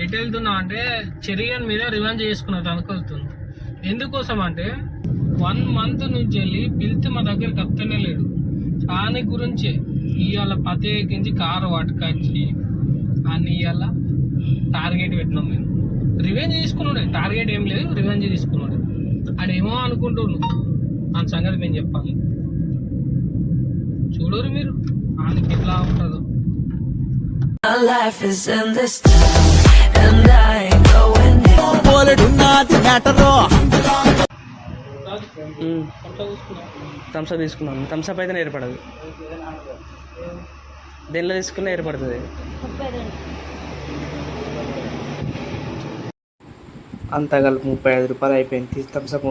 ఎటు వెళ్తున్నా అంటే చెరియన్ మీద రివెంజ్ చేసుకున్నది అనుకుంటుంది. ఎందుకోసం అంటే 1 month నుంచి వెళ్ళి పిలిచి మా దగ్గరికి వస్తూనే లేడు. దాని గురించే ఇవాళ ప్రత్యేకించి కారు పట్టుకొచ్చి అని ఇవాళ టార్గెట్ పెట్టినాం మేము. రివెంజ్ తీసుకున్నాడే, టార్గెట్ ఏం లేదు, రివెంజ్ తీసుకున్నాడు. ఆడేమో అనుకుంటున్నాడు, ఆ సంగతి మేము చెప్పాలి. చూడరు మీరు ఆయనకి ఎట్లా ఉంటుందో. థమ్స్అప్ తీసుకున్నాను. థమ్స్అప్ అయితే ఏర్పడదు, దేనిలో తీసుకున్నా ఏర్పడుతుంది. అంతా కలిపి 35 రూపాయలు అయిపోయింది. థమ్స్అప్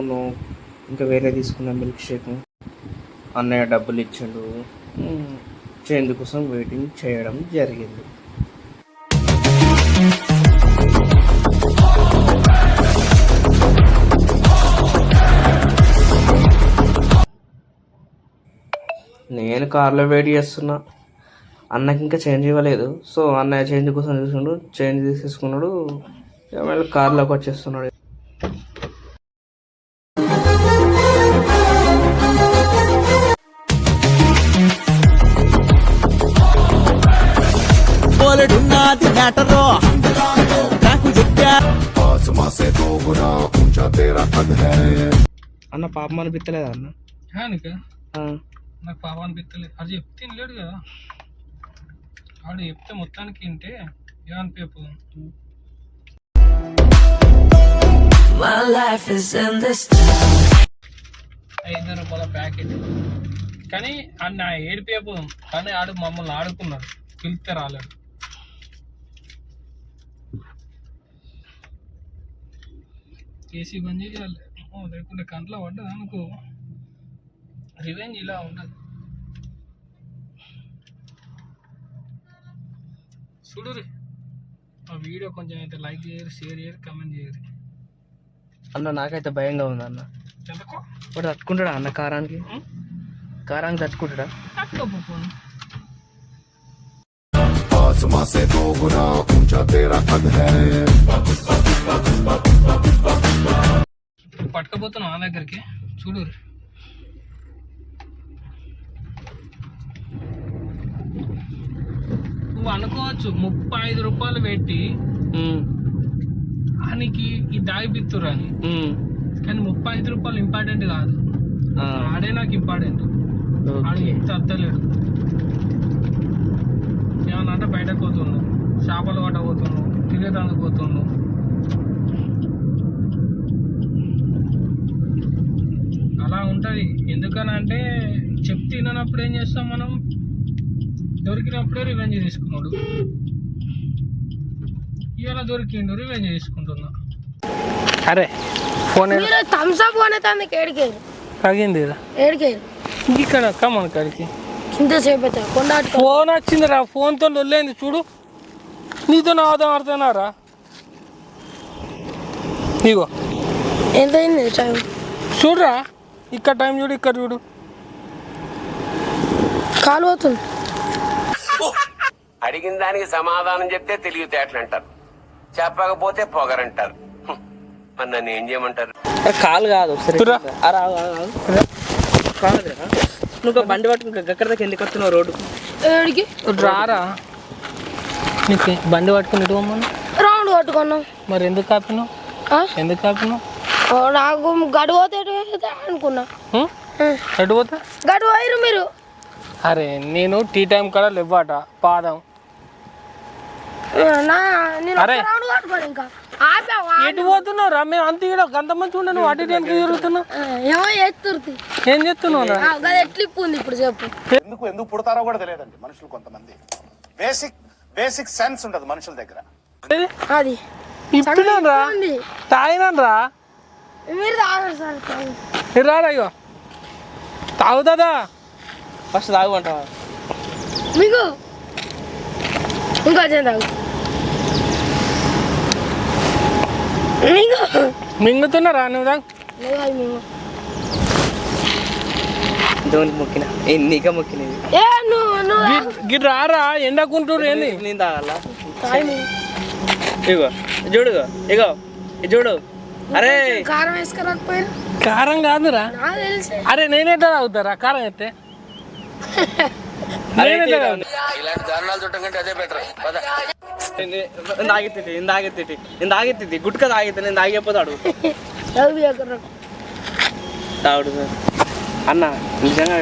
ఇంకా వేరే తీసుకున్న మిల్క్ షేక్. అన్నయ్య డబ్బులు ఇచ్చిండు, చేంజ్ కోసం వెయిటింగ్ చేయడం జరిగింది. నేను కార్లో వెయిట్ చేస్తున్నా, అన్నకి ఇంకా చేంజ్ ఇవ్వలేదు. సో అన్నయ్య చేంజ్ కోసం చూసుకుంటూ చేంజ్ తీసేసుకున్నాడు. మళ్ళీ కార్లోకి వచ్చేస్తున్నాడు. అన్న పాపం అనిపిస్తలేదా అన్న? నాకు పాపం అనిపిస్తలేదు. అది చెప్తే లేడు కదా, ఆడు చెప్తే మొత్తానికి వింటే ఏమనిపించదు. ₹5 ప్యాకెట్ కానీ అన్న ఏడిపోయిపోదాం. కానీ ఆడు మమ్మల్ని ఆడుకున్నాడు, పిలిస్తే రాలేడు. ఏసీ బంద్ చేయాలి, లేకుంటే కంట్లో పడ్డది అనుకో. రివెంజ్ ఇలా ఉండదు. చూడురి ఆ వీడియో కొంచెం అయితే లైక్ చేయరు, షేర్ చేయరు, కమెంట్ చేయరు అన్న. నాకైతే భయంగా ఉంది అన్న. ఎందుకో వాడు తట్టుకుంటాడా అన్న? కారానికి తట్టుకుంటాడా? పట్టుకపోతున్నాం ఆ దగ్గరికి. చూడు నువ్వు అనుకోవచ్చు 35 రూపాయలు పెట్టి ఆయనకి ఈ దాగిపిత్తురు అని. కానీ 35 రూపాయలు ఇంపార్టెంట్ కాదు, ఆడే నాకు ఇంపార్టెంట్. ఆడు ఎంత అద్దలేడు. ఏమన్నా అంటే బయటకు పోతున్నావు, చేపలు పట్ట పోతున్నావు, తినేదానికి పోతున్నావు. అలా ఉంటుంది. ఎందుకనంటే చెప్తే తిననప్పుడు ఏం చేస్తాం మనం, దొరికినప్పుడే రివెంజ్ తీసుకున్నాడు. ఇవాళ దొరికిండు, రివెంజ్ తీసుకుంటున్నా. అరే ఫోన్ తగింది ఇక్కడ కమ్మను కాడికి ఫోన్ వచ్చింది రా. ఫోన్తో వెళ్ళింది చూడు. నీతో నాదం అర్థనారా? నీగో ఎంతైంది చూడరా, ఇక్కడ టైం చూడు, ఇక్కడ చూడు. కాలు అవుతుంది. అడిగిన దానికి సమాధానం చెప్తే తెలివితేటలు అంటారు, చెప్పకపోతే పొగరంటారు. మరి నన్ను ఏం చేయమంటారు? కాలు కాదు, నువ్వు బండి పట్టుకుంటా ఎక్కడ దాకా ఎందుకు వస్తున్నావు? రోడ్డుకి రారా, నీకు బండి పట్టుకుని ఇటు పోమన్నా. రౌండ్ పట్టుకున్నాం. మరి ఎందుకు కాపినావు? ఎందుకు కాపినావు? నాకు గడువు అనుకున్నా. ఎటు పోతా? గడువు అయ్యారు మీరు. అరే నేను టీ టైం కూడా లేవాట పాదం. అరే ఎటు పోతున్నావురా? మేము అంత అంత మంచి ఉండే, నువ్వు అటు టైంకి తిరుగుతున్నావు. ఏం చెప్తున్నావు? ఇప్పుడు చెప్పు. ఎందుకు పుడతారో కూడా తెలియదండి మనుషులు. కొంతమంది బేసిక్ సెన్స్ ఉంటది మనుషుల దగ్గర. అది ఇప్పుడురా తాగినారా? మీరు తాగరు సార్. రారా ఇగో తాగుతుందా? ఫస్ట్ తాగుమంటావా? మీకు ఇంకా తాగు. మింగుతున్నారా నువ్వు? తాగు. దేవునికి మొక్కిన నీకే మొక్కినది. గిట్ రారా ఎండకుంటురు ఏంది? నేను తాగాల. ఇగో చూడు ఇగో ఇది చూడు. అరే కారం వేసుకురాకపోయారు కారం కాదురా. నాకు తెలిసి అరే నేనేటా తాగుతారా కారం అయితే? నేనేటా తాగుతా? ఇలాంటి దారుణాలు చుట్టం కంటే అదే బెటర్. తాగితే గుట్క తాగితే నేను తాగిపోతాడు తాగుడు సార్ అన్న నిజంగా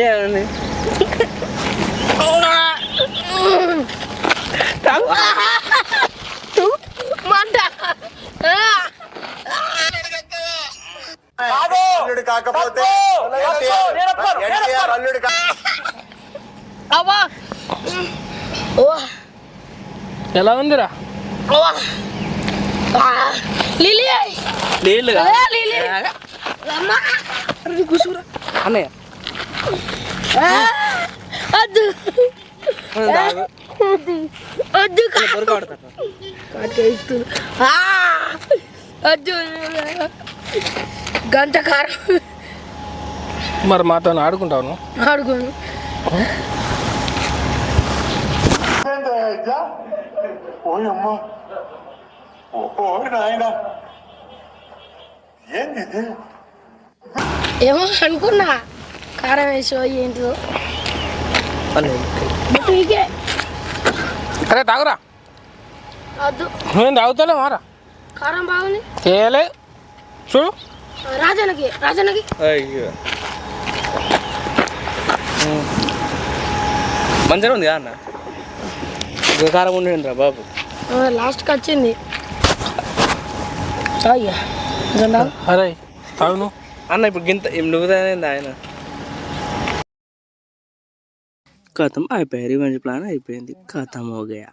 ఏమండి మంట కాకపోతే అవ్వా ఓ ఎలా ఉందిరా? లిలీ నీళ్ళు లిలీ అమ్మా కూసురా అన్నయ్య వద్దు వద్దు వద్దు గంట కారం మరి మాతో ఆడుకుంటాను. ఆడుకోను ఏమో అనుకున్నా కారం వేసో ఏంటో ఇకే అరే తాగురా. వద్దు నేను తాగుతాలే మారా. కారం బాగుంది చేయలే చూడు. రాజన్నకి అయ్యో మంచిగా ఉంది అన్న కారం ఉండేది రా బాబు. లాస్ట్కి వచ్చింది అయ్యా అరే తాగు అన్న ఇప్పుడు గింత నువ్వు తాగింది ఆయన ఖతం అయిపోయాయి రివెంజ్ ప్లాన్ అయిపోయింది ఖతం హో గయా.